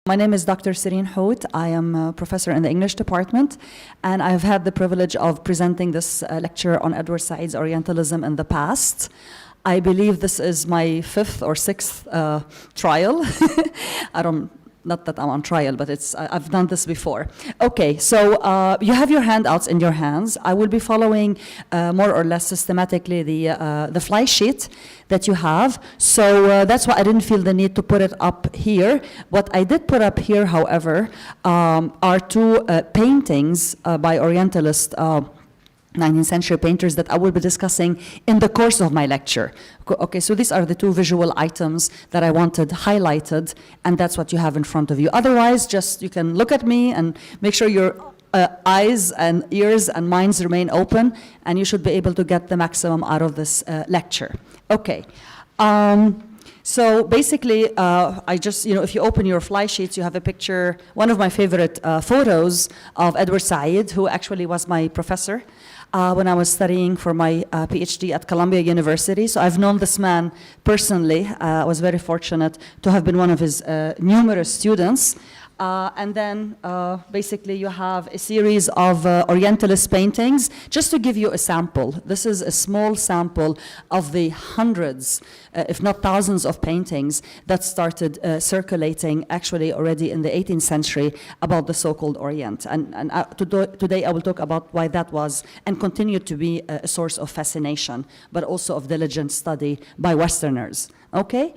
My name is Dr. Hout. I am a professor in the English department, and I've had the privilege of presenting this lecture on Edward Said's Orientalism in the past. I believe this is my fifth or sixth trial. Not that I'm on trial, but I've done this before. Okay, so you have your handouts in your hands. I will be following more or less systematically the fly sheet that you have. So that's why I didn't feel the need to put it up here. What I did put up here, however, are two paintings by Orientalist 19th century painters that I will be discussing in the course of my lecture. Okay, so these are the two visual items that I wanted highlighted, and that's what you have in front of you. Otherwise, just you can look at me and make sure your eyes and ears and minds remain open, and you should be able to get the maximum out of this lecture. Okay. So basically, if you open your fly sheets, you have a picture, one of my favorite photos of Edward Said, who actually was my professor when I was studying for my PhD at Columbia University. So I've known this man personally. I was very fortunate to have been one of his numerous students. And then basically you have a series of Orientalist paintings. Just to give you a sample, this is a small sample of the hundreds, if not thousands of paintings that started circulating actually already in the 18th century about the so-called Orient. And today I will talk about why that was and continued to be a source of fascination, but also of diligent study by Westerners. Okay?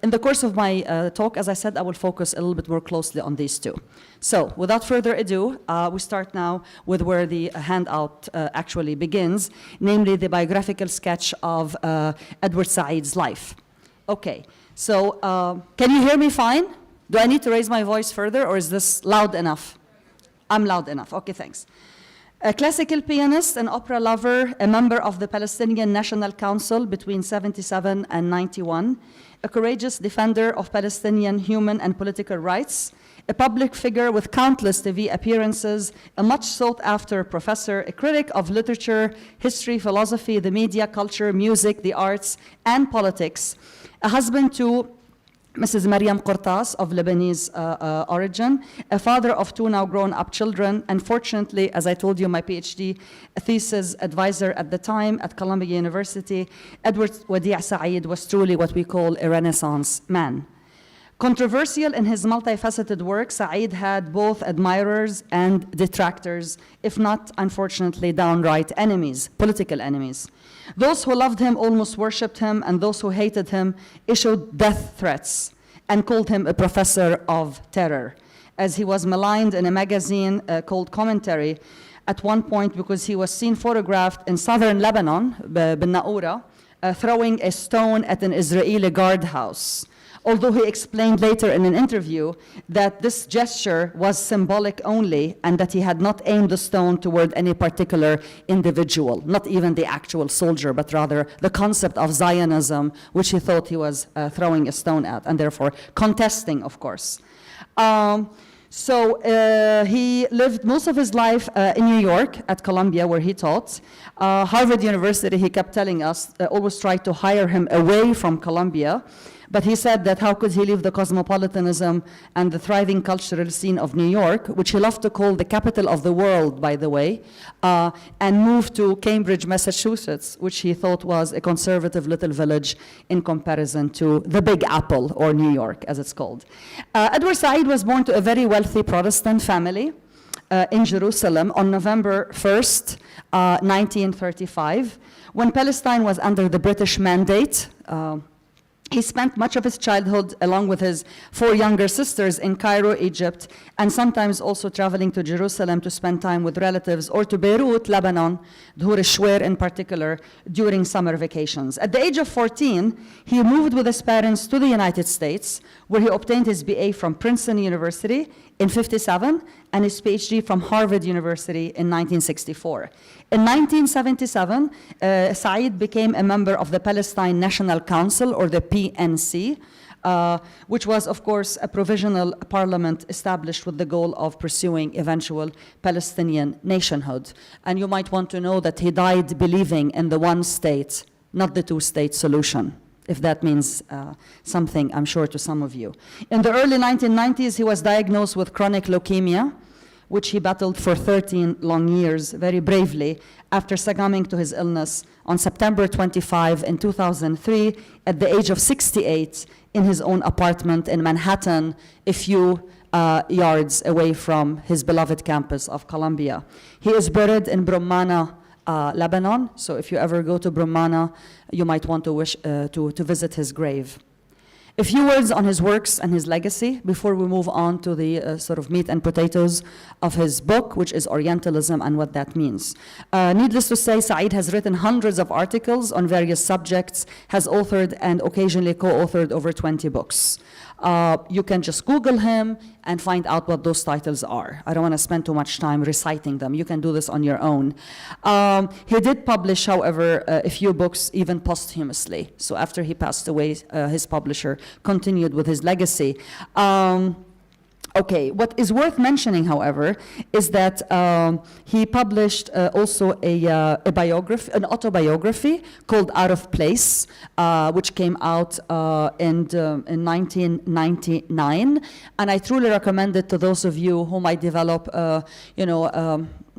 In the course of my talk, as I said, I will focus a little bit more closely on these two. So, without further ado, we start now with where the handout actually begins, namely the biographical sketch of Edward Said's life. Okay, so can you hear me fine? Do I need to raise my voice further, or is this loud enough? I'm loud enough. Okay, thanks. A classical pianist, an opera lover, a member of the Palestinian National Council between 77 and 91, a courageous defender of Palestinian human and political rights, a public figure with countless TV appearances, a much sought-after professor, a critic of literature, history, philosophy, the media, culture, music, the arts, and politics, a husband to Mrs. Mariam Qortas of Lebanese origin, a father of two now grown-up children, and fortunately, as I told you, my PhD thesis advisor at the time at Columbia University, Edward Wadi' Said was truly what we call a Renaissance man. Controversial in his multifaceted work, Said had both admirers and detractors, if not, unfortunately, downright enemies, political enemies. Those who loved him almost worshipped him, and those who hated him issued death threats and called him a professor of terror, as he was maligned in a magazine called Commentary at one point because he was seen photographed in southern Lebanon, bin Naura, throwing a stone at an Israeli guardhouse. Although he explained later in an interview that this gesture was symbolic only and that he had not aimed the stone toward any particular individual, not even the actual soldier, but rather the concept of Zionism, which he thought he was throwing a stone at, and therefore contesting, of course. He lived most of his life in New York at Columbia, where he taught. Harvard University, he kept telling us, always tried to hire him away from Columbia. But he said that how could he leave the cosmopolitanism and the thriving cultural scene of New York, which he loved to call the capital of the world, by the way, and move to Cambridge, Massachusetts, which he thought was a conservative little village in comparison to the Big Apple, or New York, as it's called. Edward Said was born to a very wealthy Protestant family in Jerusalem on November 1st, 1935, when Palestine was under the British mandate. He spent much of his childhood, along with his four younger sisters, in Cairo, Egypt, and sometimes also traveling to Jerusalem to spend time with relatives, or to Beirut, Lebanon, Dhur al-Shwer in particular, during summer vacations. At the age of 14, he moved with his parents to the United States, where he obtained his BA from Princeton University in '57 and his PhD from Harvard University in 1964. In 1977, Said became a member of the Palestine National Council, or the PNC, which was, of course, a provisional parliament established with the goal of pursuing eventual Palestinian nationhood. And you might want to know that he died believing in the one state, not the two-state solution. if that means something, I'm sure, to some of you. In the early 1990s, he was diagnosed with chronic leukemia, which he battled for 13 long years very bravely after succumbing to his illness on September 25 in 2003 at the age of 68 in his own apartment in Manhattan, a few yards away from his beloved campus of Columbia. He is buried in Brummana, Lebanon, so if you ever go to Brummana, you might want to visit his grave. A few words on his works and his legacy before we move on to the sort of meat and potatoes of his book, which is Orientalism and what that means. Needless to say, Said has written hundreds of articles on various subjects, has authored and occasionally co-authored over 20 books. You can just Google him and find out what those titles are. I don't want to spend too much time reciting them. You can do this on your own. He did publish, however, a few books even posthumously. So after he passed away, his publisher continued with his legacy. Okay, what is worth mentioning, however, is that he published also a biography, an autobiography called Out of Place, which came out in 1999, and I truly recommend it to those of you who might develop,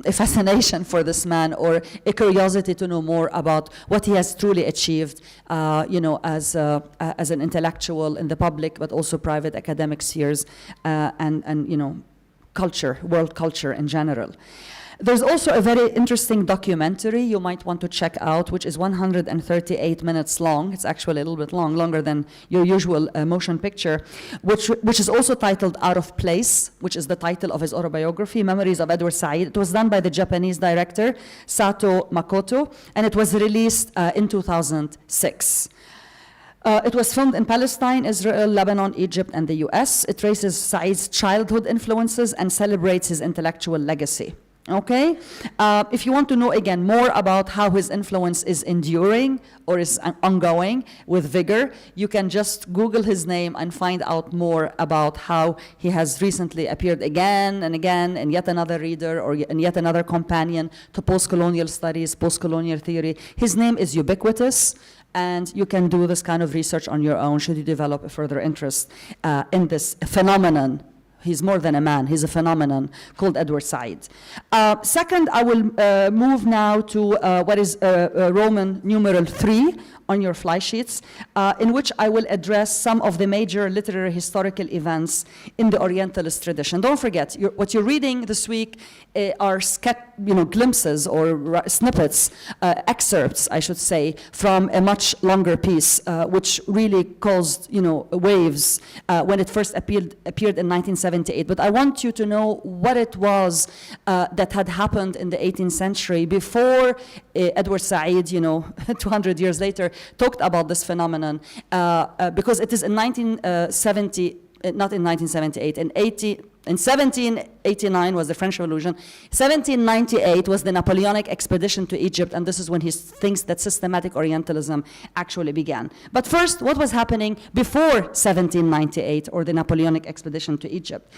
a fascination for this man or a curiosity to know more about what he has truly achieved, as an intellectual in the public, but also private academic spheres, and culture, world culture in general. There's also a very interesting documentary you might want to check out, which is 138 minutes long. It's actually a little bit longer than your usual motion picture, which is also titled Out of Place, which is the title of his autobiography, Memories of Edward Said. It was done by the Japanese director, Sato Makoto, and it was released in 2006. It was filmed in Palestine, Israel, Lebanon, Egypt, and the US. It traces Said's childhood influences and celebrates his intellectual legacy. Okay, if you want to know again more about how his influence is enduring or is ongoing with vigor, you can just Google his name and find out more about how he has recently appeared again and again in yet another reader or in yet another companion to post-colonial studies, post-colonial theory. His name is ubiquitous, and you can do this kind of research on your own should you develop a further interest in this phenomenon. He's more than a man, he's a phenomenon called Edward Said. Second, I will move now to what is Roman numeral 3 on your fly sheets, in which I will address some of the major literary historical events in the Orientalist tradition. Don't forget, what you're reading this week are glimpses or snippets, excerpts, I should say, from a much longer piece, which really caused waves when it first appeared in 1978. But I want you to know what it was that had happened in the 18th century before Edward Said, 200 years later, talked about this phenomenon, because it is in 1970, not in 1978, in 1789 was the French Revolution. 1798 was the Napoleonic expedition to Egypt, and this is when he thinks that systematic Orientalism actually began. But first, what was happening before 1798 or the Napoleonic expedition to Egypt?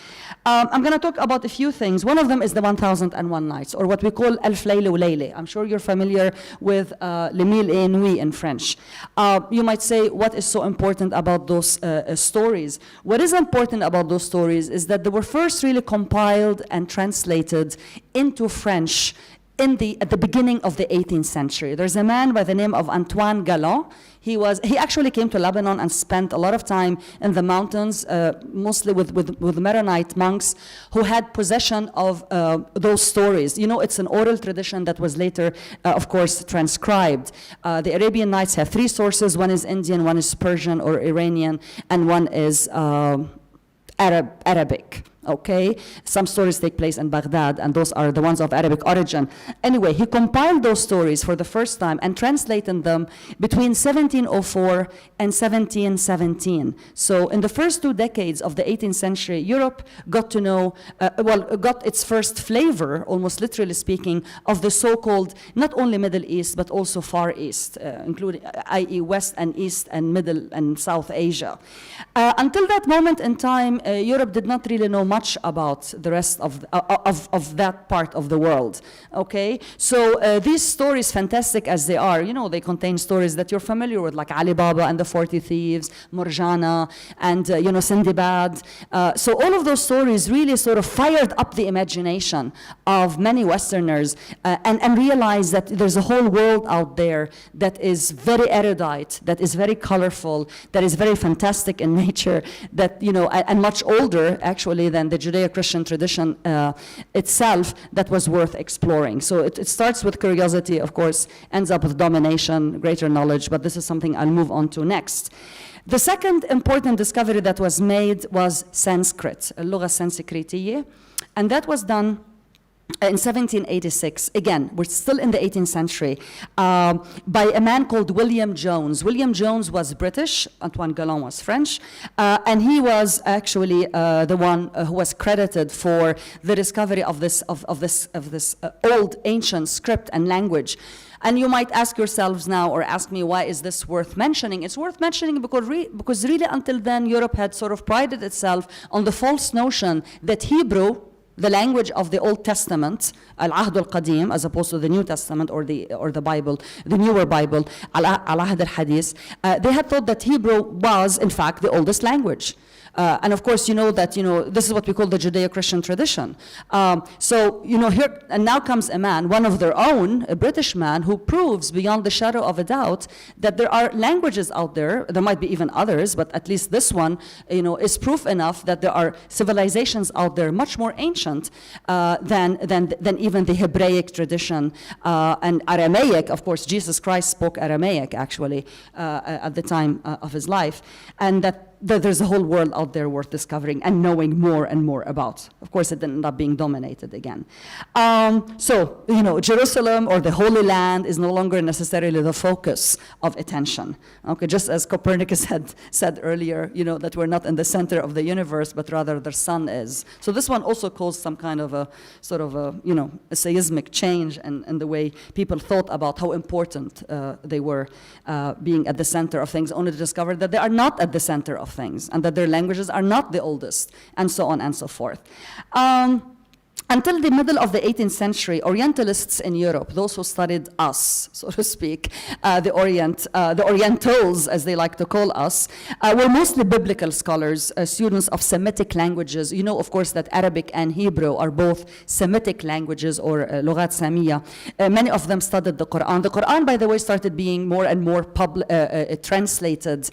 I'm going to talk about a few things. One of them is the 1001 Nights, or what we call Alf Layla wa Layla. I'm sure you're familiar with Les Mille et Nuits in French. You might say, what is so important about those stories? What is important about those stories is that they were first really compiled and translated into French at the beginning of the 18th century. There's a man by the name of Antoine Galland. He actually came to Lebanon and spent a lot of time in the mountains, mostly with Maronite monks who had possession of those stories. It's an oral tradition that was later, of course, transcribed. The Arabian Nights have 3 sources. One is Indian, one is Persian or Iranian, and one is Arabic. Okay, some stories take place in Baghdad, and those are the ones of Arabic origin. Anyway, he compiled those stories for the first time and translated them between 1704 and 1717. So in the first 2 decades of the 18th century, Europe got to know, got its first flavor, almost literally speaking, of the so-called not only Middle East, but also Far East, including, i.e. West and East and Middle and South Asia. Until that moment in time, Europe did not really know much about the rest of that part of the world, okay? So these stories, fantastic as they are, they contain stories that you're familiar with, like Ali Baba and the 40 Thieves, Morjana, and, Sindibad. So all of those stories really sort of fired up the imagination of many Westerners and realized that there's a whole world out there that is very erudite, that is very colorful, that is very fantastic in nature, that, and much older, actually, than the Judeo-Christian tradition itself, that was worth exploring. So it starts with curiosity, of course, ends up with domination, greater knowledge, but this is something I'll move on to next. The second important discovery that was made was Sanskrit, اللغة السنسكريتية, and that was done in 1786, again, we're still in the 18th century, by a man called William Jones. William Jones was British, Antoine Galland was French, and he was actually the one who was credited for the discovery of this old ancient script and language. And you might ask yourselves now, or ask me, why is this worth mentioning? It's worth mentioning because really until then, Europe had sort of prided itself on the false notion that Hebrew, the language of the Old Testament, Al-Ahd al-Qadim, as opposed to the New Testament or the Bible, the newer Bible, Al-Ahd al-Hadith, they had thought that Hebrew was, in fact, the oldest language. And of course, this is what we call the Judeo-Christian tradition. Here, and now comes a man, one of their own, a British man, who proves beyond the shadow of a doubt that there are languages out there, there might be even others, but at least this one, is proof enough that there are civilizations out there much more ancient than even the Hebraic tradition. And Aramaic, of course, Jesus Christ spoke Aramaic, actually, at the time of his life. And that there's a whole world out there worth discovering and knowing more and more about. Of course, it ended up being dominated again. Jerusalem or the Holy Land is no longer necessarily the focus of attention. Okay, just as Copernicus had said earlier, that we're not in the center of the universe, but rather the sun is. So this one also caused some kind of a sort of a seismic change in the way people thought about how important they were being at the center of things, only to discover that they are not at the center of things, and that their languages are not the oldest, and so on and so forth. Until the middle of the 18th century, Orientalists in Europe, those who studied us, so to speak, the Orientals, as they like to call us, were mostly biblical scholars, students of Semitic languages. You know, of course, that Arabic and Hebrew are both Semitic languages, or Lughat Samiyya. Many of them studied the Quran. The Quran, by the way, started being more and more translated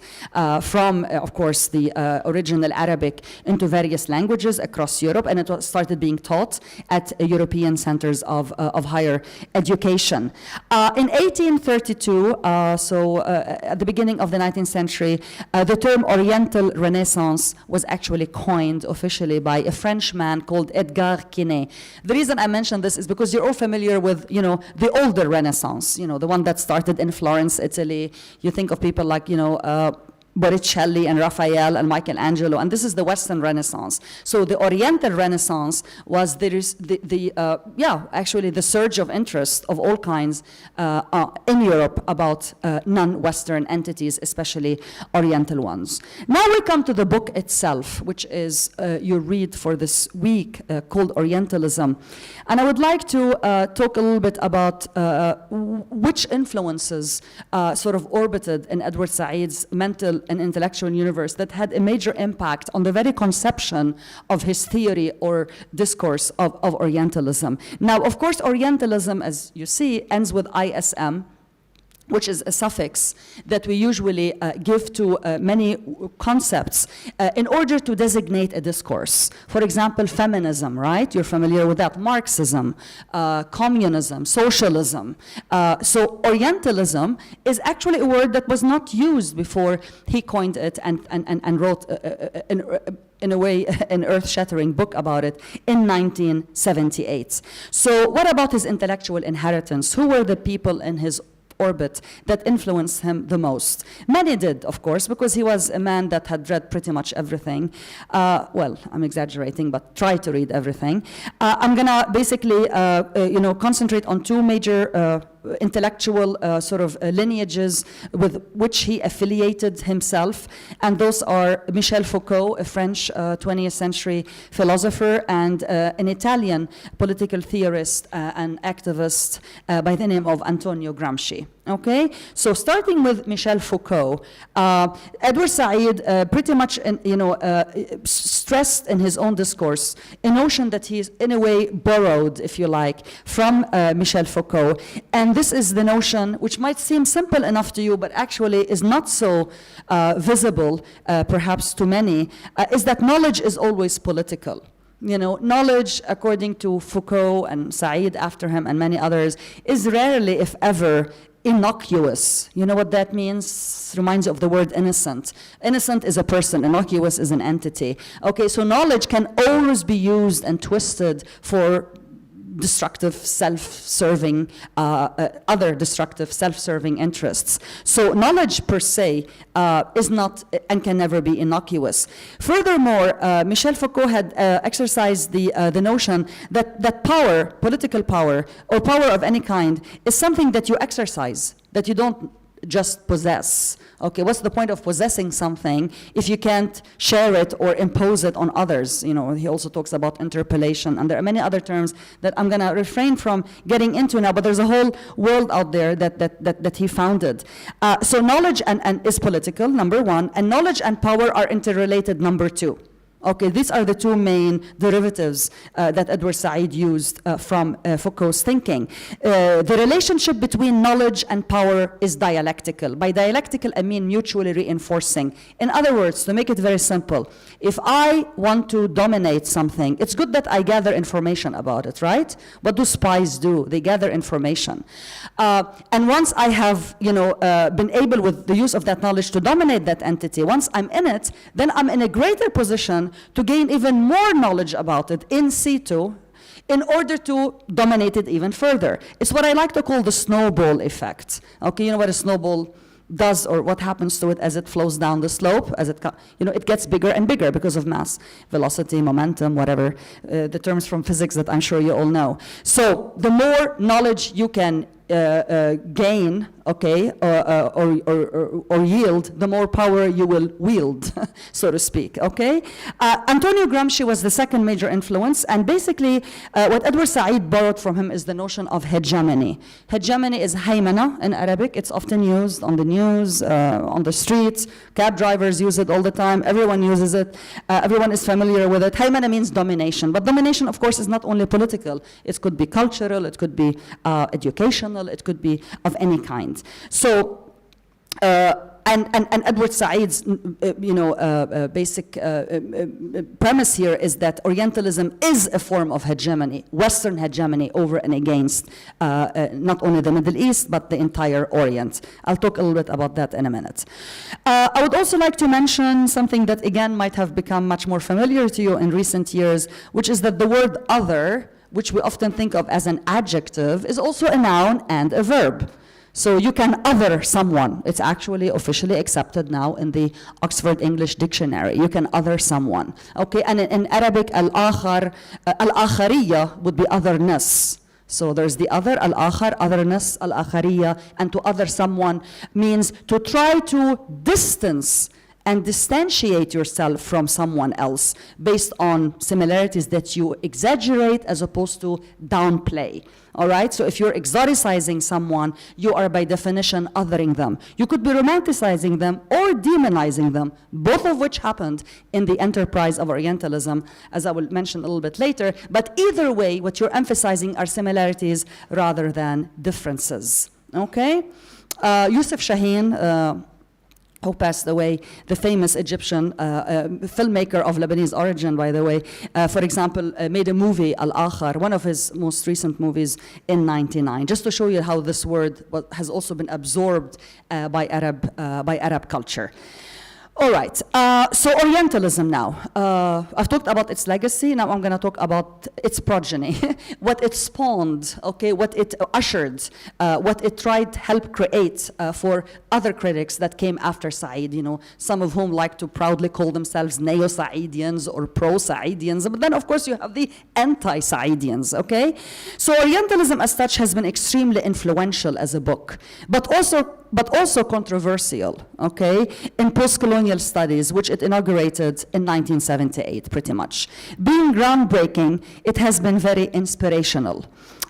from, of course, the original Arabic into various languages across Europe, and it started being taught at European centers of higher education. In 1832, at the beginning of the 19th century, the term Oriental Renaissance was actually coined officially by a French man called Edgar Quinet. The reason I mention this is because you're all familiar with, the older Renaissance, the one that started in Florence, Italy. You think of people like, Botticelli and Raphael and Michelangelo, and this is the Western Renaissance. So the Oriental Renaissance was actually the surge of interest of all kinds in Europe about non-Western entities, especially Oriental ones. Now we come to the book itself, which is your read for this week, called Orientalism. And I would like to talk a little bit about which influences sort of orbited in Edward Said's mental and intellectual universe that had a major impact on the very conception of his theory or discourse of Orientalism. Now, of course, Orientalism, as you see, ends with ISM, which is a suffix that we usually give to many concepts in order to designate a discourse. For example, feminism, right? You're familiar with that. Marxism, communism, socialism. So Orientalism is actually a word that was not used before he coined it and wrote in a way, an earth-shattering book about it in 1978. So what about his intellectual inheritance? Who were the people in his orbit that influenced him the most? Many did, of course, because he was a man that had read pretty much everything. Well, I'm exaggerating, but try to read everything. I'm gonna basically, concentrate on two major intellectual lineages with which he affiliated himself, and those are Michel Foucault, a French 20th century philosopher, and an Italian political theorist and activist by the name of Antonio Gramsci. Okay, so starting with Michel Foucault, Edward Said pretty much, stressed in his own discourse a notion that he's in a way borrowed, if you like, from Michel Foucault. And this is the notion, which might seem simple enough to you, but actually is not so visible, perhaps to many, is that knowledge is always political. Knowledge, according to Foucault and Said after him and many others, is rarely, if ever, innocuous. You know what that means? Reminds you of the word innocent. Innocent is a person, innocuous is an entity. Okay, so knowledge can always be used and twisted for destructive, self-serving, other destructive, self-serving interests. So knowledge per se is not and can never be innocuous. Furthermore, Michel Foucault had exercised the notion that power, political power, or power of any kind, is something that you exercise, that you don't just possess. Okay, what's the point of possessing something if you can't share it or impose it on others? He also talks about interpellation, and there are many other terms that I'm gonna refrain from getting into now, but there's a whole world out there that he founded. So knowledge and is political, number one, and knowledge and power are interrelated, number two. Okay, these are the two main derivatives that Edward Said used from Foucault's thinking. The relationship between knowledge and power is dialectical. By dialectical, I mean mutually reinforcing. In other words, to make it very simple, if I want to dominate something, it's good that I gather information about it, right? What do spies do? They gather information. And once I have, been able with the use of that knowledge to dominate that entity, once I'm in it, then I'm in a greater position to gain even more knowledge about it in situ in order to dominate it even further. It's what I like to call the snowball effect. Okay, you know what a snowball does, or what happens to it as it flows down the slope, as it gets bigger and bigger because of mass, velocity, momentum, whatever, the terms from physics that I'm sure you all know. So the more knowledge you can gain, okay, or yield, the more power you will wield, so to speak, okay? Antonio Gramsci was the second major influence, and basically what Edward Said borrowed from him is the notion of hegemony. Hegemony is haymana in Arabic. It's often used on the news, on the streets. Cab drivers use it all the time. Everyone uses it. Everyone is familiar with it. Haymana means domination, but domination, of course, is not only political. It could be cultural, it could be educational, it could be of any kind. So, and Edward Said's, basic premise here is that Orientalism is a form of hegemony, Western hegemony over and against not only the Middle East, but the entire Orient. I'll talk a little bit about that in a minute. I would also like to mention something that, again, might have become much more familiar to you in recent years, which is that the word other, which we often think of as an adjective, is also a noun and a verb. So you can other someone. It's actually officially accepted now in the Oxford English Dictionary. You can other someone. Okay, and in Arabic, al-akhar, al-akhariya would be otherness. So there's the other, al-akhar, otherness, al-akhariya, and to other someone means to try to distance and distantiate yourself from someone else based on similarities that you exaggerate as opposed to downplay. All right, so if you're exoticizing someone, you are by definition othering them. You could be romanticizing them or demonizing them, both of which happened in the enterprise of Orientalism, as I will mention a little bit later. But either way, what you're emphasizing are similarities rather than differences. Okay, Youssef Chahine, who passed away, the famous Egyptian filmmaker of Lebanese origin, by the way, for example, made a movie, Al-Akhar, one of his most recent movies in '99, just to show you how this word has also been absorbed by Arab culture. All right, so Orientalism now. I've talked about its legacy, now I'm going to talk about its progeny, what it spawned, okay, what it ushered, what it tried to help create for other critics that came after Said, you know, some of whom like to proudly call themselves neo-Saidians or pro-Saidians, but then of course you have the anti-Saidians, okay? So Orientalism as such has been extremely influential as a book, but also controversial, okay, in post-colonial studies, which it inaugurated in 1978, pretty much. Being groundbreaking, it has been very inspirational.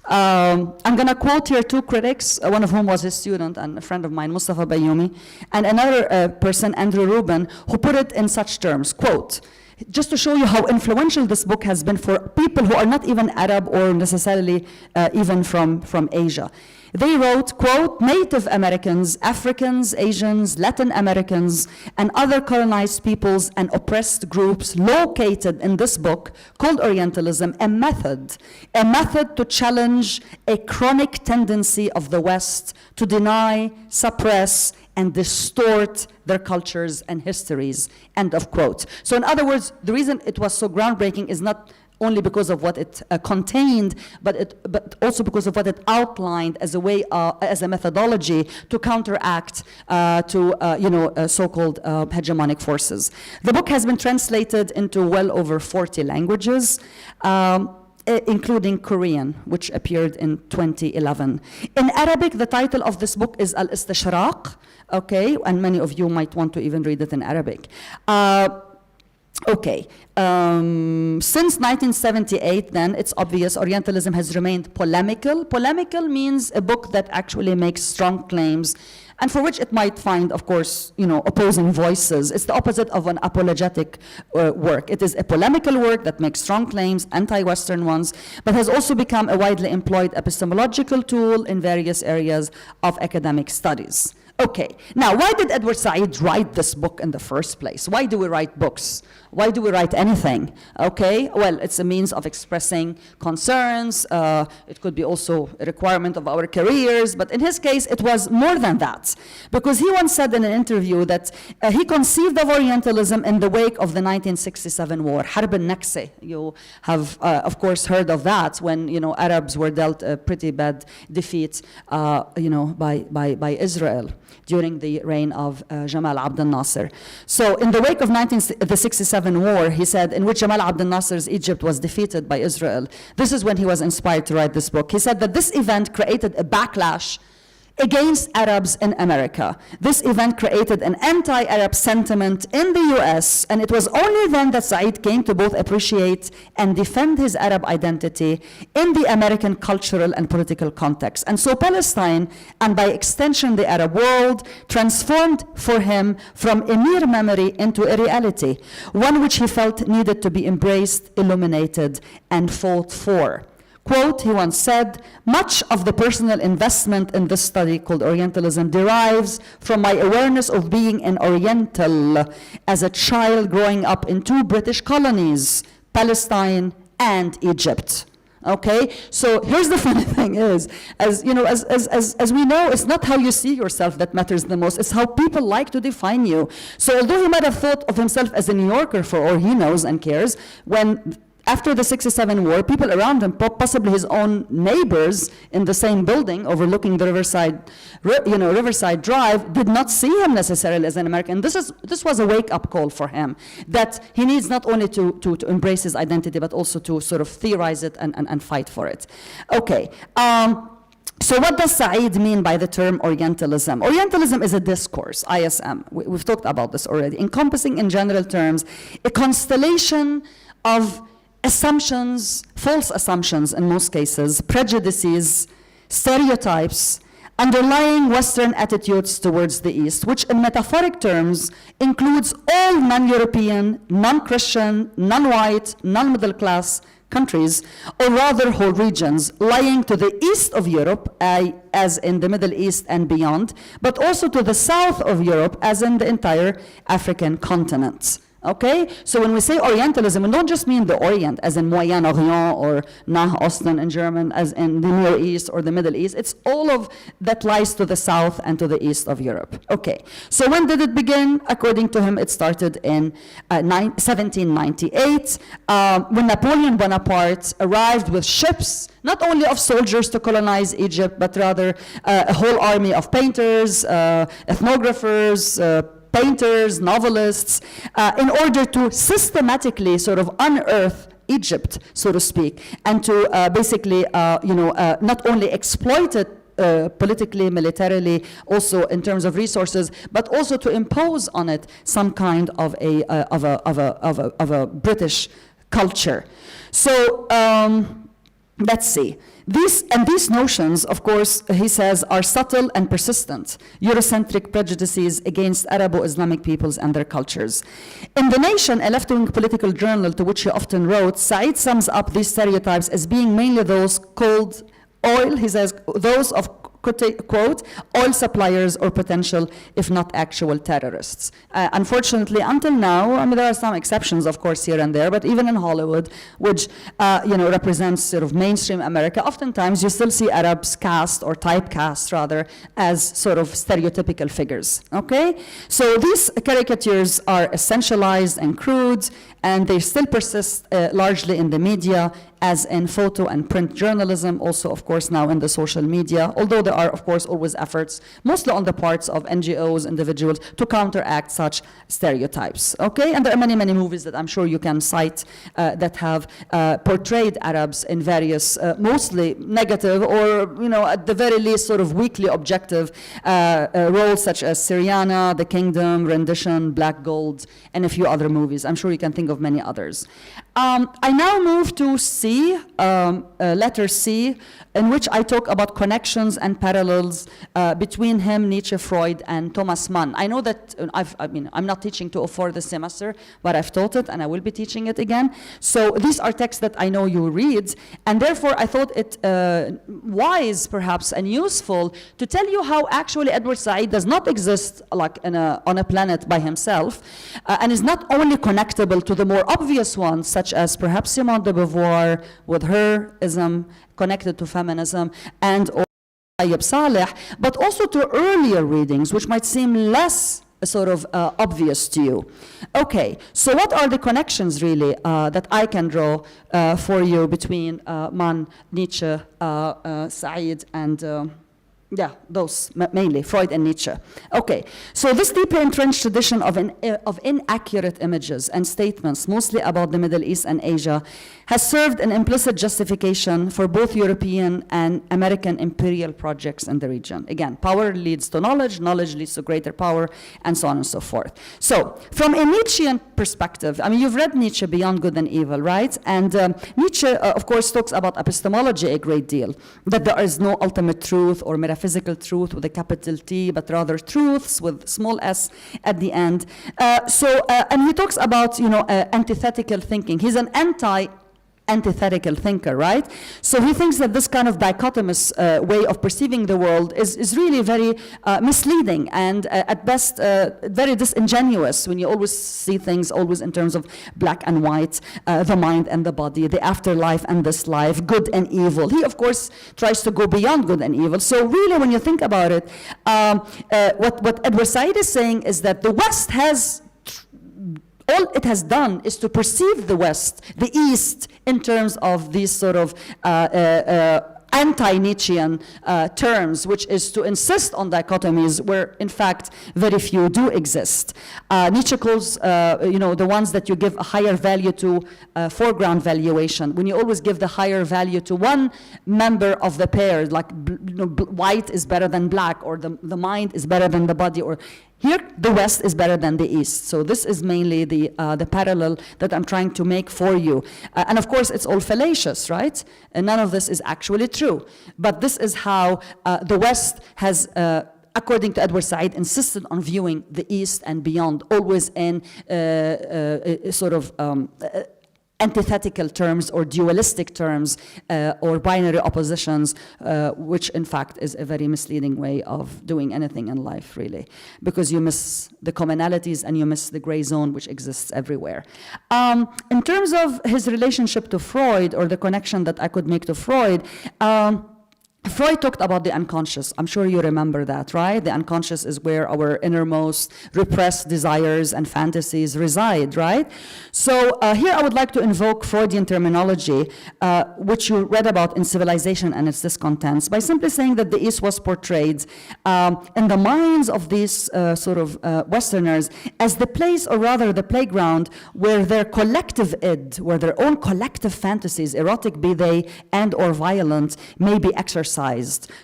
I'm going to quote here two critics, one of whom was a student and a friend of mine, Mustafa Bayoumi, and another person, Andrew Rubin, who put it in such terms, quote, just to show you how influential this book has been for people who are not even Arab or necessarily even from Asia. They wrote, quote, Native Americans, Africans, Asians, Latin Americans, and other colonized peoples and oppressed groups located in this book called Orientalism, a method to challenge a chronic tendency of the West to deny, suppress, and distort their cultures and histories, end of quote. So in other words, the reason it was so groundbreaking is not only because of what it contained, but also because of what it outlined as a way, as a methodology to counteract so-called hegemonic forces. The book has been translated into well over 40 languages, including Korean, which appeared in 2011. In Arabic, the title of this book is Al-Istishraq, okay, and many of you might want to even read it in Arabic. Okay, since 1978 then, it's obvious Orientalism has remained polemical. Polemical means a book that actually makes strong claims and for which it might find, of course, you know, opposing voices. It's the opposite of an apologetic work. It is a polemical work that makes strong claims, anti-Western ones, but has also become a widely employed epistemological tool in various areas of academic studies. Okay, now why did Edward Said write this book in the first place? Why do we write books? Why do we write anything? Okay, well, it's a means of expressing concerns. It could be also a requirement of our careers, but in his case, it was more than that. Because he once said in an interview that he conceived of Orientalism in the wake of the 1967 war, Harb al-Naksa. You have, of course, heard of that when, you know, Arabs were dealt a pretty bad defeat, by Israel during the reign of Jamal Abdel Nasser. So in the wake of the 67 war, he said, in which Jamal Abdel Nasser's Egypt was defeated by Israel, this is when he was inspired to write this book. He said that this event created a backlash against Arabs in America. This event created an anti-Arab sentiment in the US, and it was only then that Said came to both appreciate and defend his Arab identity in the American cultural and political context. And so Palestine, and by extension the Arab world, transformed for him from a mere memory into a reality, one which he felt needed to be embraced, illuminated, and fought for. Quote, he once said, much of the personal investment in this study called Orientalism derives from my awareness of being an Oriental as a child growing up in two British colonies, Palestine and Egypt. Okay, so here's the funny thing is, as you know, as we know, it's not how you see yourself that matters the most, it's how people like to define you. So although he might have thought of himself as a New Yorker for all he knows and cares, when after the 67 war, people around him, possibly his own neighbors in the same building overlooking the Riverside Drive, did not see him necessarily as an American. This was a wake-up call for him, that he needs not only to embrace his identity, but also to sort of theorize it and fight for it. Okay. So what does Said mean by the term Orientalism? Orientalism is a discourse, ISM. We've talked about this already, encompassing in general terms a constellation of assumptions, false assumptions in most cases, prejudices, stereotypes, underlying Western attitudes towards the East, which in metaphoric terms includes all non-European, non-Christian, non-white, non-middle class countries, or rather whole regions lying to the east of Europe, as in the Middle East and beyond, but also to the south of Europe, as in the entire African continent. Okay, so when we say Orientalism, we don't just mean the Orient, as in Moyen-Orient or Nah Osten in German, as in the Near East or the Middle East. It's all of that lies to the south and to the east of Europe. Okay, so when did it begin? According to him, it started in 1798, when Napoleon Bonaparte arrived with ships, not only of soldiers to colonize Egypt, but rather a whole army of painters, ethnographers, painters, novelists, in order to systematically sort of unearth Egypt, so to speak, and to basically, not only exploit it politically, militarily, also in terms of resources, but also to impose on it some kind of a British culture. So let's see. These notions, of course, he says, are subtle and persistent, Eurocentric prejudices against Arabo-Islamic peoples and their cultures. In The Nation, a left-wing political journal to which he often wrote, Said sums up these stereotypes as being mainly those called oil, he says, those of, quote, oil suppliers or potential, if not actual terrorists. Unfortunately, until now, I mean, there are some exceptions, of course, here and there, but even in Hollywood, which, represents sort of mainstream America, oftentimes you still see Arabs cast, or typecast rather, as sort of stereotypical figures, okay? So these caricatures are essentialized and crude, and they still persist largely in the media, as in photo and print journalism, also, of course, now in the social media, although there are, of course, always efforts, mostly on the parts of NGOs, individuals, to counteract such stereotypes, okay? And there are many, many movies that I'm sure you can cite that have portrayed Arabs in various, mostly negative, or, at the very least, sort of weakly objective roles, such as Syriana, The Kingdom, Rendition, Black Gold, and a few other movies. I'm sure you can think of many others. I now move to C, letter C, in which I talk about connections and parallels between him, Nietzsche, Freud, and Thomas Mann. I know that I'm not teaching 204 this semester, but I've taught it, and I will be teaching it again. So these are texts that I know you read, and therefore I thought it wise, perhaps, and useful to tell you how actually Edward Said does not exist like on a planet by himself, and is not only connectable to the more obvious ones, such as perhaps Simone de Beauvoir with her ism connected to feminism, and or Tayyib Saleh, but also to earlier readings, which might seem less sort of obvious to you. Okay, so what are the connections really that I can draw for you between Mann, Nietzsche, Said, and those mainly, Freud and Nietzsche. Okay, so this deeply entrenched tradition of inaccurate images and statements, mostly about the Middle East and Asia, has served an implicit justification for both European and American imperial projects in the region. Again, power leads to knowledge, knowledge leads to greater power, and so on and so forth. So, from a Nietzschean perspective, I mean, you've read Nietzsche, Beyond Good and Evil, right? And Nietzsche, of course, talks about epistemology a great deal, that there is no ultimate truth or metaphysical truth with a capital T, but rather truths with small s at the end. And he talks about, antithetical thinking. He's an antithetical thinker, right? So he thinks that this kind of dichotomous way of perceiving the world is really very misleading and at best very disingenuous when you always see things always in terms of black and white, the mind and the body, the afterlife and this life, good and evil. He, of course, tries to go beyond good and evil. So really, when you think about it, what Edward Said is saying is that the West has all it has done is to perceive the West, the East, in terms of these sort of anti-Nietzschean terms, which is to insist on dichotomies where, in fact, very few do exist. Nietzsche calls, the ones that you give a higher value to foreground valuation. When you always give the higher value to one member of the pair, like white is better than black, or the mind is better than the body, or here, the West is better than the East. So this is mainly the parallel that I'm trying to make for you. And of course, it's all fallacious, right? And none of this is actually true. But this is how the West has, according to Edward Said, insisted on viewing the East and beyond, always in sort of antithetical terms or dualistic terms or binary oppositions, which in fact is a very misleading way of doing anything in life, really, because you miss the commonalities and you miss the gray zone which exists everywhere. In terms of his relationship to Freud, or the connection that I could make to Freud, Freud talked about the unconscious. I'm sure you remember that, right? The unconscious is where our innermost repressed desires and fantasies reside, right? So here I would like to invoke Freudian terminology, which you read about in Civilization and its Discontents, by simply saying that the East was portrayed in the minds of these Westerners as the place, or rather the playground, where their collective id, where their own collective fantasies, erotic be they and or violent, may be exercised.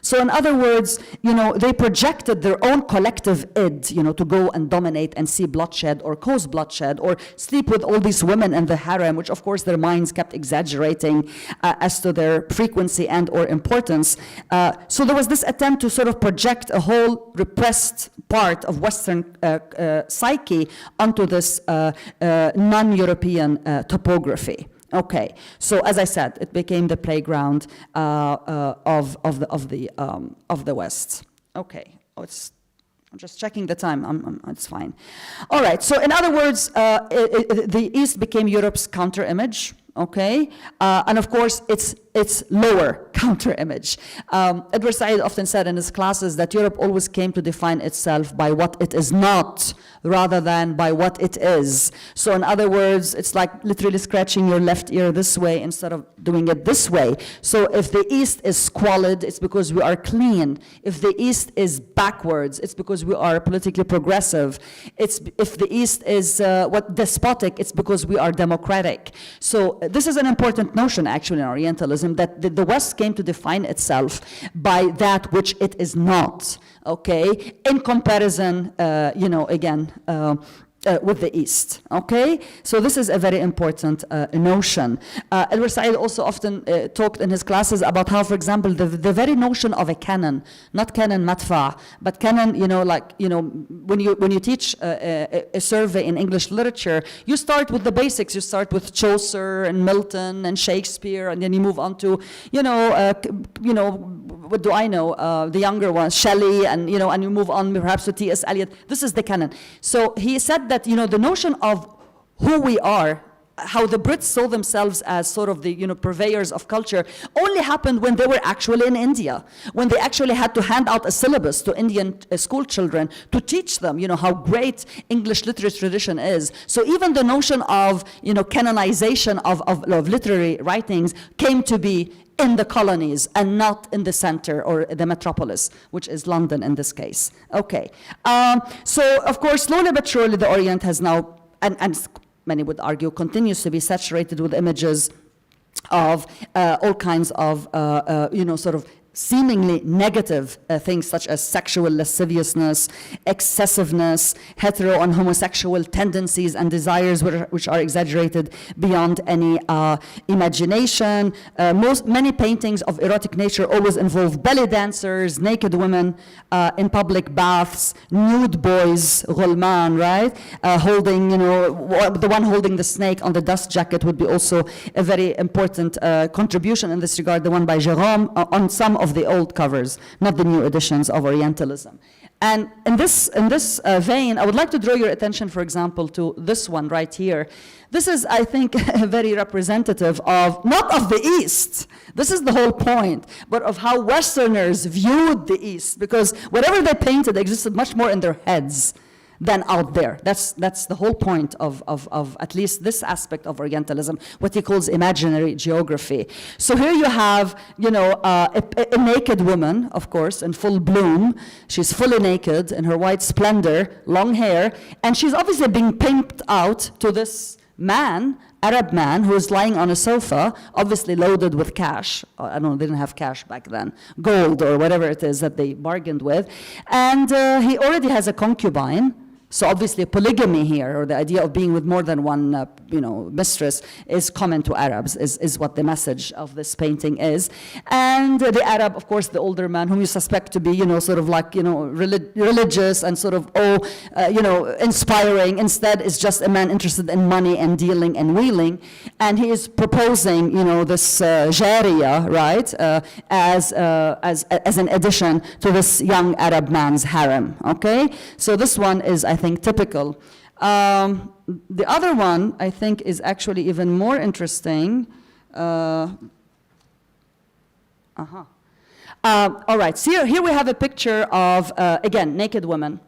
So in other words, they projected their own collective id, to go and dominate and see bloodshed or cause bloodshed or sleep with all these women in the harem, which of course their minds kept exaggerating as to their frequency and or importance. So there was this attempt to sort of project a whole repressed part of Western psyche onto this non-European topography. Okay, so as I said, it became the playground of the West. Okay, I'm just checking the time. It's fine. All right. So in other words, the East became Europe's counter image. Okay, and of course it's lower counter image. Edward Said often said in his classes that Europe always came to define itself by what it is not, rather than by what it is. So in other words, it's like literally scratching your left ear this way instead of doing it this way. So if the East is squalid, it's because we are clean. If the East is backwards, it's because we are politically progressive. If the East is despotic, it's because we are democratic. So this is an important notion, actually, in Orientalism, that the West came to define itself by that which it is not, okay, in comparison, again, with the East, okay? So this is a very important notion. Edward Said also often talked in his classes about how, for example, the very notion of a canon, not canon matfa, but canon, when you teach a survey in English literature, you start with the basics. You start with Chaucer and Milton and Shakespeare, and then you move on to, what do I know, the younger ones, Shelley, and you move on perhaps to T.S. Eliot. This is the canon. So he said that, the notion of who we are, how the Brits saw themselves as sort of the, purveyors of culture, only happened when they were actually in India, when they actually had to hand out a syllabus to Indian school children to teach them, how great English literature tradition is. So even the notion of, canonization of literary writings came to be in the colonies and not in the center or the metropolis, which is London in this case. Okay, so of course, slowly but surely, the Orient has now, and many would argue, continues to be saturated with images of all kinds of, sort of seemingly negative things such as sexual lasciviousness, excessiveness, hetero and homosexual tendencies and desires which are exaggerated beyond any imagination. Many paintings of erotic nature always involve belly dancers, naked women in public baths, nude boys, ghulman, right? Holding, the one holding the snake on the dust jacket would be also a very important contribution in this regard, the one by Jérôme on some of the old covers, not the new editions of Orientalism. And in this vein, I would like to draw your attention, for example, to this one right here. This is, I think, very representative of, not of the East, this is the whole point, but of how Westerners viewed the East, because whatever they painted existed much more in their heads than out there. That's the whole point of at least this aspect of Orientalism, what he calls imaginary geography. So here you have, a naked woman, of course, in full bloom. She's fully naked in her white splendor, long hair, and she's obviously being pimped out to this man, Arab man, who is lying on a sofa, obviously loaded with cash. I don't know, they didn't have cash back then. Gold or whatever it is that they bargained with. And he already has a concubine, So obviously polygamy here, or the idea of being with more than one mistress, is common to Arabs, is what the message of this painting is. And the Arab, of course, the older man, whom you suspect to be, sort of like, religious and sort of, inspiring, instead is just a man interested in money and dealing and wheeling. And he is proposing, this Jariya, right, as an addition to this young Arab man's harem, okay? So this one is, I think, typical. The other one, I think, is actually even more interesting. All right, so here we have a picture of, again, naked women.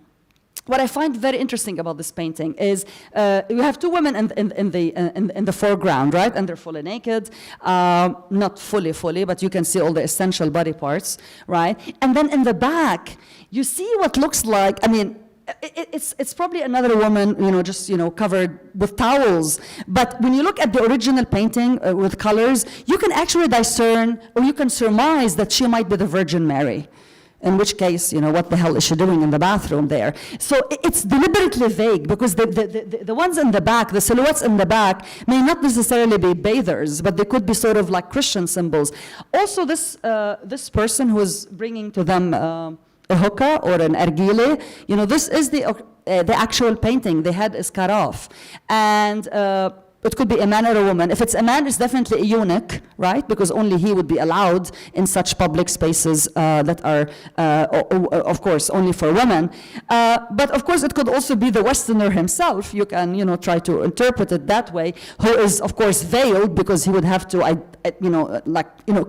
What I find very interesting about this painting is you have two women in the foreground, right? And they're fully naked, not fully, but you can see all the essential body parts, right? And then in the back, you see what looks like, it's probably another woman, just covered with towels. But when you look at the original painting with colors, you can actually discern, or you can surmise that she might be the Virgin Mary. In which case, what the hell is she doing in the bathroom there? So it's deliberately vague, because the ones in the back, the silhouettes in the back, may not necessarily be bathers, but they could be sort of like Christian symbols. Also, this person who is bringing to them a hookah or an argile, this is the actual painting. The head is cut off. And it could be a man or a woman. If it's a man, it's definitely a eunuch, right? Because only he would be allowed in such public spaces that are, of course, only for women. But of course, it could also be the Westerner himself. You can, try to interpret it that way, who is, of course, veiled because he would have to,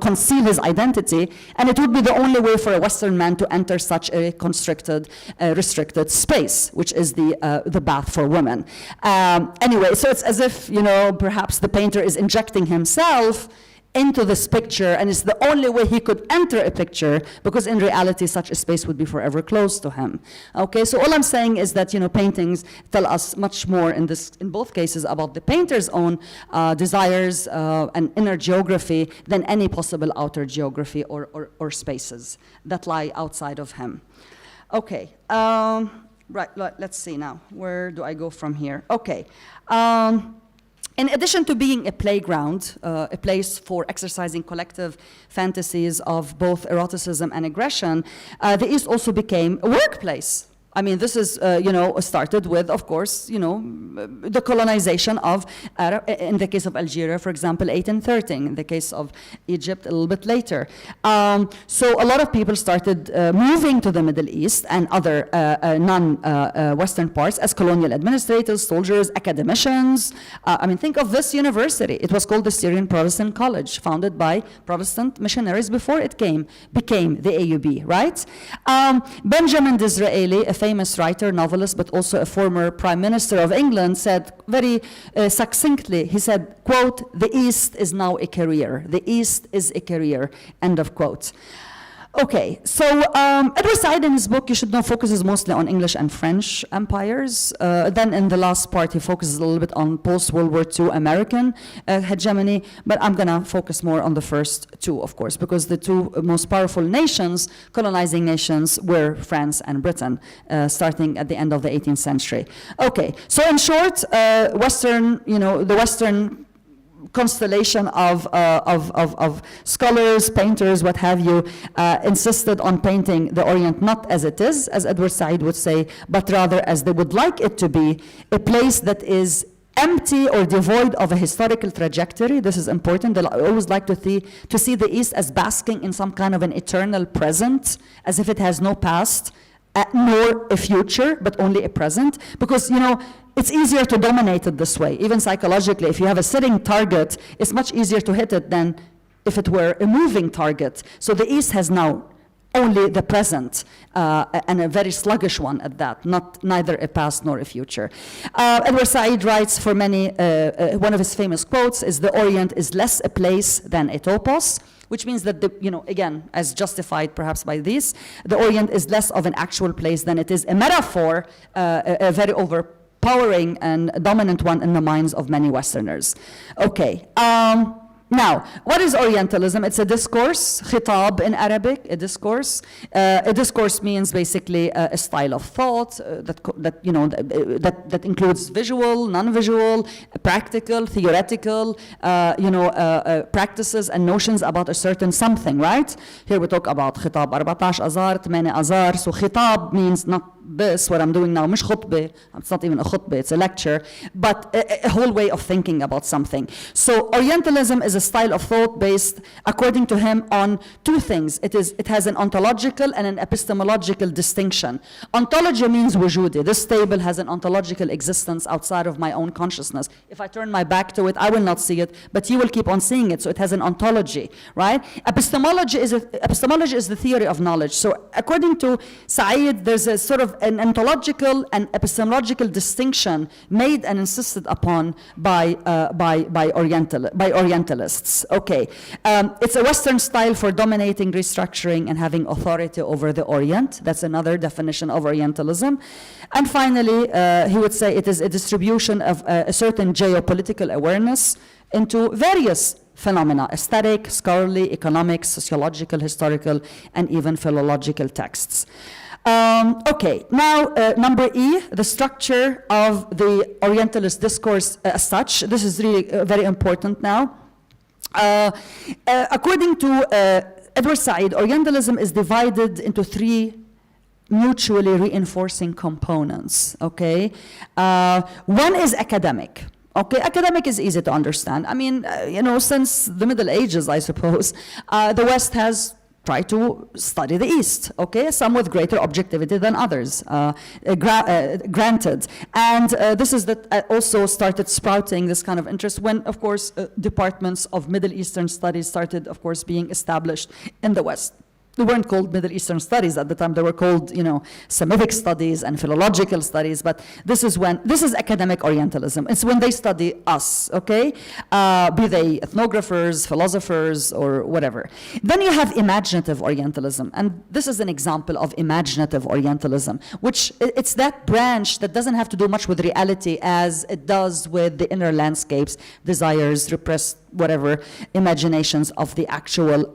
conceal his identity. And it would be the only way for a Western man to enter such a restricted space, which is the bath for women. Anyway, so it's as if, perhaps the painter is injecting himself into this picture, and it's the only way he could enter a picture, because in reality, such a space would be forever closed to him. Okay, so all I'm saying is that, paintings tell us much more in both cases about the painter's own desires and inner geography than any possible outer geography or spaces that lie outside of him. Okay, right, let's see now. Where do I go from here? Okay. In addition to being a playground, a place for exercising collective fantasies of both eroticism and aggression, the East also became a workplace. This is, started with, of course, the colonization of Arab, in the case of Algeria, for example, 1813, in the case of Egypt, a little bit later. So a lot of people started moving to the Middle East and other non-Western parts as colonial administrators, soldiers, academicians. Think of this university. It was called the Syrian Protestant College, founded by Protestant missionaries before it became the AUB, right? Benjamin Disraeli, a famous writer, novelist, but also a former Prime Minister of England, said very succinctly, he said, quote, "The East is now a career. The East is a career," end of quote. Okay, so Edward Said in his book, you should know, focuses mostly on English and French empires. Then in the last part, he focuses a little bit on post-World War II American hegemony, but I'm gonna focus more on the first two, of course, because the two most powerful nations, colonizing nations, were France and Britain, starting at the end of the 18th century. Okay, so in short, the Western constellation of scholars, painters, what have you, insisted on painting the Orient not as it is, as Edward Said would say, but rather as they would like it to be, a place that is empty or devoid of a historical trajectory. This is important. They always like to see the East as basking in some kind of an eternal present, as if it has no past, nor a future, but only a present. Because, it's easier to dominate it this way. Even psychologically, if you have a sitting target, it's much easier to hit it than if it were a moving target. So the East has now only the present, and a very sluggish one at that, neither a past nor a future. Edward Said writes for many, one of his famous quotes is, "The Orient is less a place than a topos," which means that, again, as justified perhaps by this, the Orient is less of an actual place than it is a metaphor, a very overpowering and dominant one in the minds of many Westerners. Okay. Now, what is Orientalism? It's a discourse, khitab in Arabic, a discourse. A discourse means basically a style of thought that includes visual, non-visual, practical, theoretical, practices and notions about a certain something, right? Here we talk about khitab 14 azar, 8 azar. So khitab means not this, what I'm doing now, مش خطبة, it's not even a khutbah, it's a lecture, but a whole way of thinking about something. So Orientalism is a style of thought based, according to him, on two things. It has an ontological and an epistemological distinction. Ontology means wujudi. This table has an ontological existence outside of my own consciousness. If I turn my back to it, I will not see it, but you will keep on seeing it, so it has an ontology, right? Epistemology is the theory of knowledge. So according to Said, there's a sort of an ontological and epistemological distinction made and insisted upon by Orientalists. Okay, it's a Western style for dominating, restructuring, and having authority over the Orient. That's another definition of Orientalism. And finally, he would say it is a distribution of a certain geopolitical awareness into various phenomena: aesthetic, scholarly, economic, sociological, historical, and even philological texts. Okay, now number E, the structure of the Orientalist discourse as such. This is really very important now. According to Edward Said, Orientalism is divided into three mutually reinforcing components, okay? One is academic. Okay, academic is easy to understand. I mean, since the Middle Ages, I suppose, the West has tried to study the East, okay? Some with greater objectivity than others, granted. And this is that also started sprouting this kind of interest when, of course, departments of Middle Eastern studies started, of course, being established in the West. They weren't called Middle Eastern studies at the time. They were called, Semitic studies and philological studies. But this is academic Orientalism. It's when they study us, okay? Be they ethnographers, philosophers, or whatever. Then you have imaginative Orientalism. And this is an example of imaginative Orientalism, which it's that branch that doesn't have to do much with reality as it does with the inner landscapes, desires, repressed, whatever, imaginations of the actual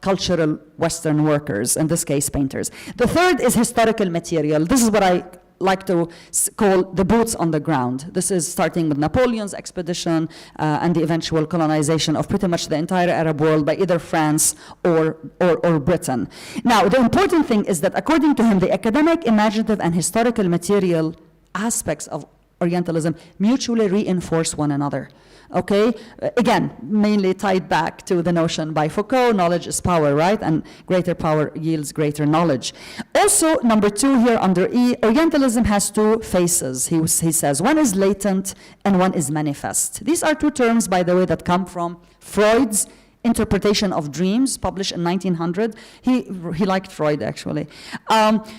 cultural Western workers, in this case, painters. The third is historical material. This is what I like to call the boots on the ground. This is starting with Napoleon's expedition and the eventual colonization of pretty much the entire Arab world by either France or Britain. Now, the important thing is that according to him, the academic, imaginative, and historical material aspects of Orientalism mutually reinforce one another. Okay, again, mainly tied back to the notion by Foucault, knowledge is power, right? And greater power yields greater knowledge. Also, number two here under E, Orientalism has two faces. He says one is latent and one is manifest. These are two terms, by the way, that come from Freud's interpretation of dreams, published in 1900. He liked Freud, actually.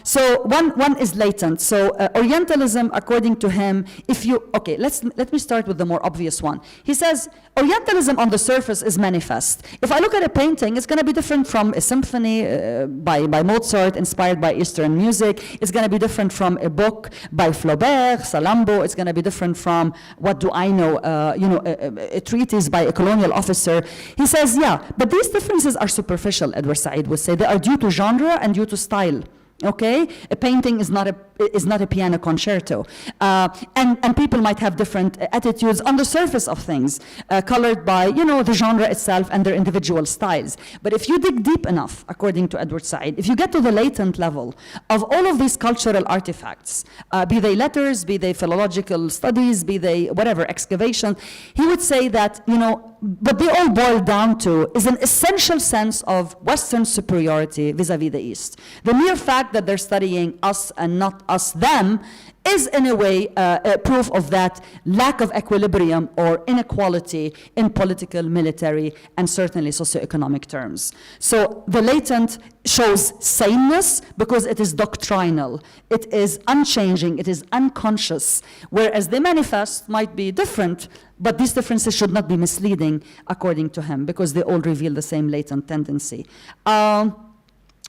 So one is latent. So Orientalism, according to him, let me start with the more obvious one. He says Orientalism on the surface is manifest. If I look at a painting, it's going to be different from a symphony by Mozart, inspired by Eastern music. It's going to be different from a book by Flaubert, Salambo. It's going to be different from, what do I know, a treatise by a colonial officer. He says, yeah, but these differences are superficial, Edward Said would say. They are due to genre and due to style. Okay, a painting is not a piano concerto, and people might have different attitudes on the surface of things, colored by the genre itself and their individual styles. But if you dig deep enough, according to Edward Said, if you get to the latent level of all of these cultural artifacts, be they letters, be they philological studies, be they whatever excavation, he would say that what they all boil down to is an essential sense of Western superiority vis-a-vis the East. The mere fact that they're studying us and not us them is in a way a proof of that lack of equilibrium or inequality in political, military, and certainly socioeconomic terms. So the latent shows sameness because it is doctrinal, it is unchanging, it is unconscious, whereas the manifest might be different, but these differences should not be misleading according to him because they all reveal the same latent tendency.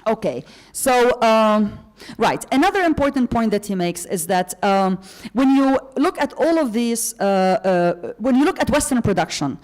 Okay, so Right. Another important point that he makes is that when you look at all of these, when you look at Western production,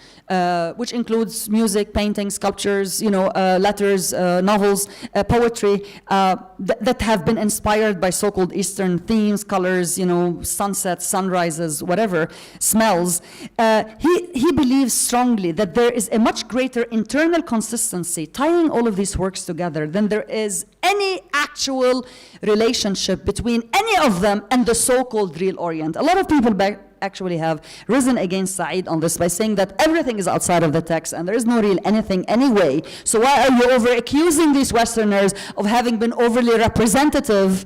which includes music, painting, sculptures, letters, novels, poetry, that have been inspired by so-called Eastern themes, colors, sunsets, sunrises, whatever, smells, he believes strongly that there is a much greater internal consistency tying all of these works together than there is any actual relationship between any of them and the so-called real Orient. A lot of people actually have risen against Said on this by saying that everything is outside of the text and there is no real anything anyway. So why are you over-accusing these Westerners of having been overly representative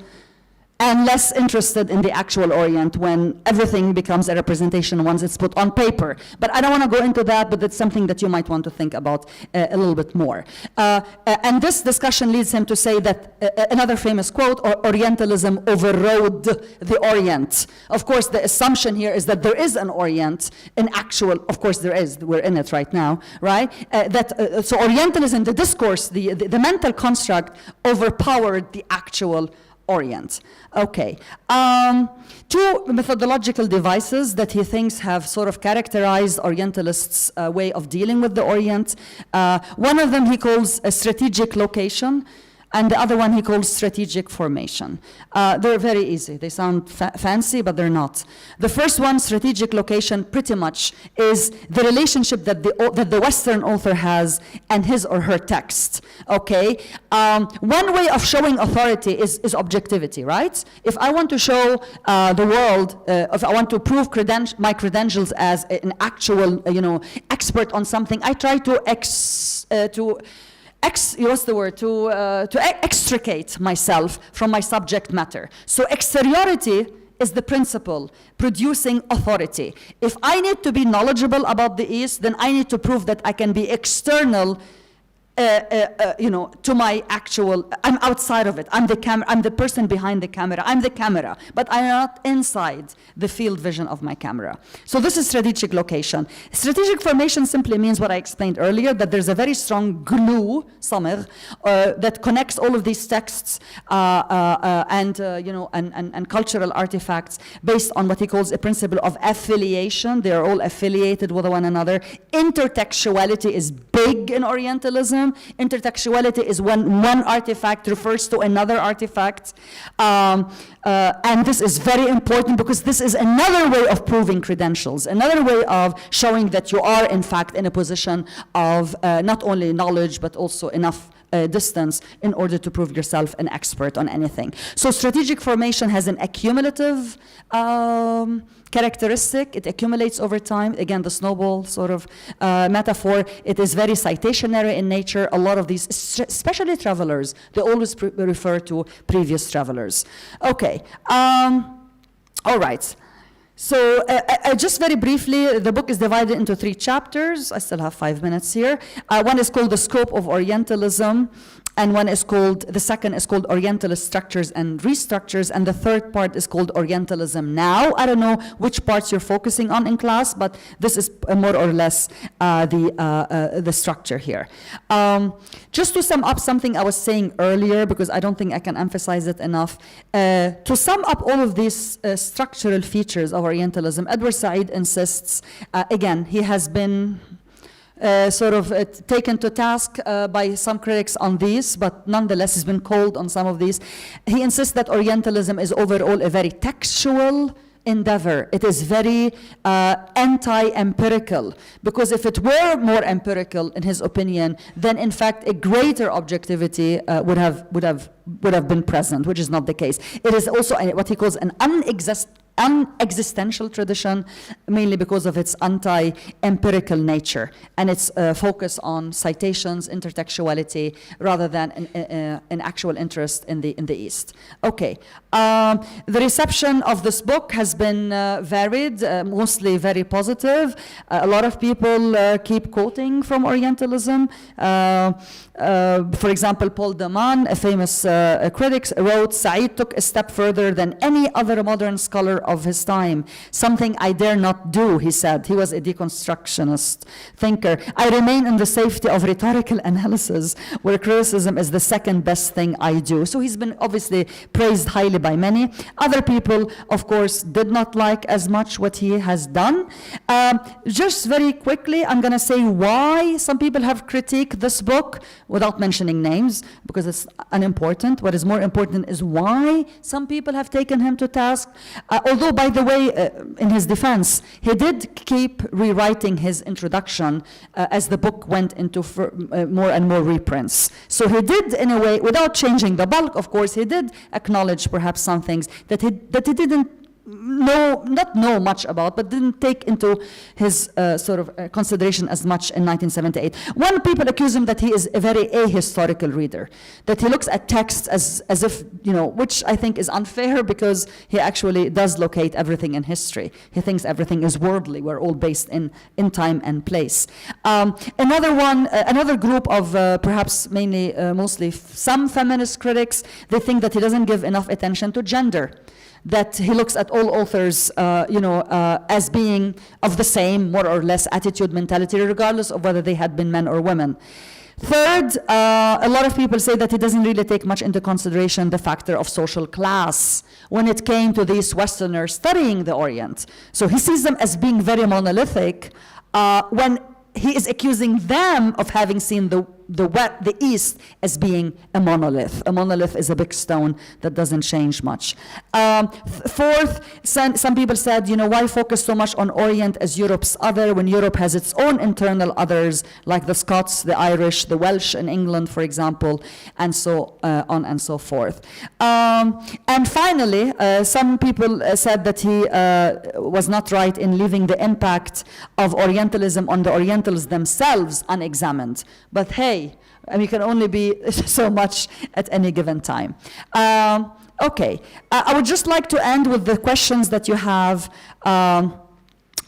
and less interested in the actual Orient when everything becomes a representation once it's put on paper? But I don't want to go into that, but it's something that you might want to think about a little bit more. And this discussion leads him to say that, another famous quote, Orientalism overrode the Orient. Of course, the assumption here is that there is an Orient, an actual, of course there is, we're in it right now, right? So Orientalism, the discourse, the mental construct overpowered the actual Orient. Okay. Two methodological devices that he thinks have sort of characterized Orientalists' way of dealing with the Orient. One of them he calls a strategic location, and the other one he calls strategic formation. They're very easy. They sound fancy, but they're not. The first one, strategic location, pretty much is the relationship that the Western author has and his or her text, okay? One way of showing authority is objectivity, right? If I want to show the world, if I want to prove my credentials as an actual, expert on something, I try to extricate myself from my subject matter. So exteriority is the principle producing authority. If I need to be knowledgeable about the East, then I need to prove that I can be external to my actual, I'm outside of it. I'm the camera, I'm the person behind the camera. I'm the camera, but I'm not inside the field vision of my camera. So this is strategic location. Strategic formation simply means what I explained earlier, that there's a very strong glue, samir, that connects all of these texts and cultural artifacts based on what he calls a principle of affiliation. They are all affiliated with one another. Intertextuality is big in Orientalism. Intertextuality is when one artifact refers to another artifact. And this is very important because this is another way of proving credentials, another way of showing that you are, in fact, in a position of not only knowledge, but also enough distance in order to prove yourself an expert on anything. So strategic formation has an accumulative characteristic. It accumulates over time. Again, the snowball sort of metaphor. It is very citationary in nature. A lot of these, especially travelers, they always refer to previous travelers. Okay. All right. So just very briefly, the book is divided into 3 chapters. I still have 5 minutes here. One is called The Scope of Orientalism, and the second is called Orientalist Structures and Restructures, and the third part is called Orientalism Now. I don't know which parts you're focusing on in class, but this is more or less the structure here. Just to sum up something I was saying earlier, because I don't think I can emphasize it enough, to sum up all of these structural features of Orientalism, Edward Said insists, again, he has been taken to task by some critics on these, but nonetheless has been called on some of these. He insists that Orientalism is overall a very textual endeavor. It is very anti-empirical, because if it were more empirical, in his opinion, then in fact a greater objectivity would have been present, which is not the case. It is also what he calls an unexistential tradition, mainly because of its anti-empirical nature and its focus on citations, intertextuality, rather than an actual interest in the East. Okay, the reception of this book has been varied, mostly very positive. A lot of people keep quoting from Orientalism. For example, Paul Daman, a famous critic, wrote, Said took a step further than any other modern scholar of his time. Something I dare not do, he said. He was a deconstructionist thinker. I remain in the safety of rhetorical analysis, where criticism is the second best thing I do. So he's been obviously praised highly by many. Other people, of course, did not like as much what he has done. Just very quickly, I'm going to say why some people have critiqued this book without mentioning names, because it's unimportant. What is more important is why some people have taken him to task. Although, by the way, in his defense, he did keep rewriting his introduction as the book went into more and more reprints. So he did, in a way, without changing the bulk, of course, he did acknowledge perhaps some things that he didn't not know much about, but didn't take into his consideration as much in 1978. One, people accuse him that he is a very ahistorical reader, that he looks at texts as if, which I think is unfair, because he actually does locate everything in history. He thinks everything is worldly. We're all based in time and place. Another group of perhaps mostly some feminist critics, they think that he doesn't give enough attention to gender, that he looks at all authors, as being of the same, more or less, attitude, mentality, regardless of whether they had been men or women. Third, a lot of people say that he doesn't really take much into consideration the factor of social class when it came to these Westerners studying the Orient. So he sees them as being very monolithic, when he is accusing them of having seen the East as being a monolith. A monolith is a big stone that doesn't change much. Fourth, some people said, why focus so much on Orient as Europe's other, when Europe has its own internal others, like the Scots, the Irish, the Welsh in England, for example, and so on and so forth. And finally, some people said that he was not right in leaving the impact of Orientalism on the Orientals themselves unexamined. But hey, you can only be so much at any given time. Okay, I would just like to end with the questions that you have on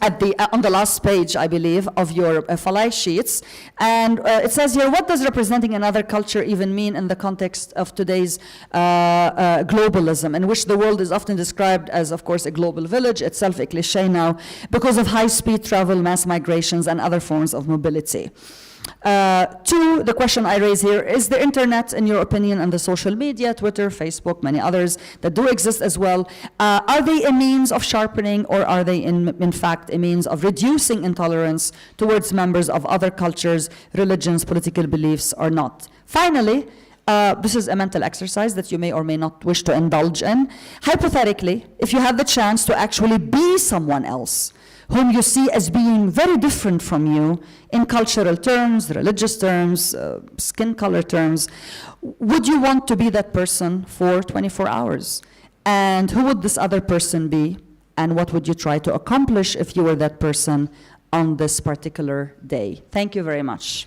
the last page, I believe, of your fly sheets. And it says here, what does representing another culture even mean in the context of today's globalism, in which the world is often described as, of course, a global village, itself a cliche now, because of high-speed travel, mass migrations, and other forms of mobility. Two, the question I raise here, is the internet, in your opinion, and the social media, Twitter, Facebook, many others that do exist as well, are they a means of sharpening, or are they in fact a means of reducing intolerance towards members of other cultures, religions, political beliefs, or not? Finally, this is a mental exercise that you may or may not wish to indulge in. Hypothetically, if you have the chance to actually be someone else, whom you see as being very different from you in cultural terms, religious terms, skin color terms, would you want to be that person for 24 hours? And who would this other person be? And what would you try to accomplish if you were that person on this particular day? Thank you very much.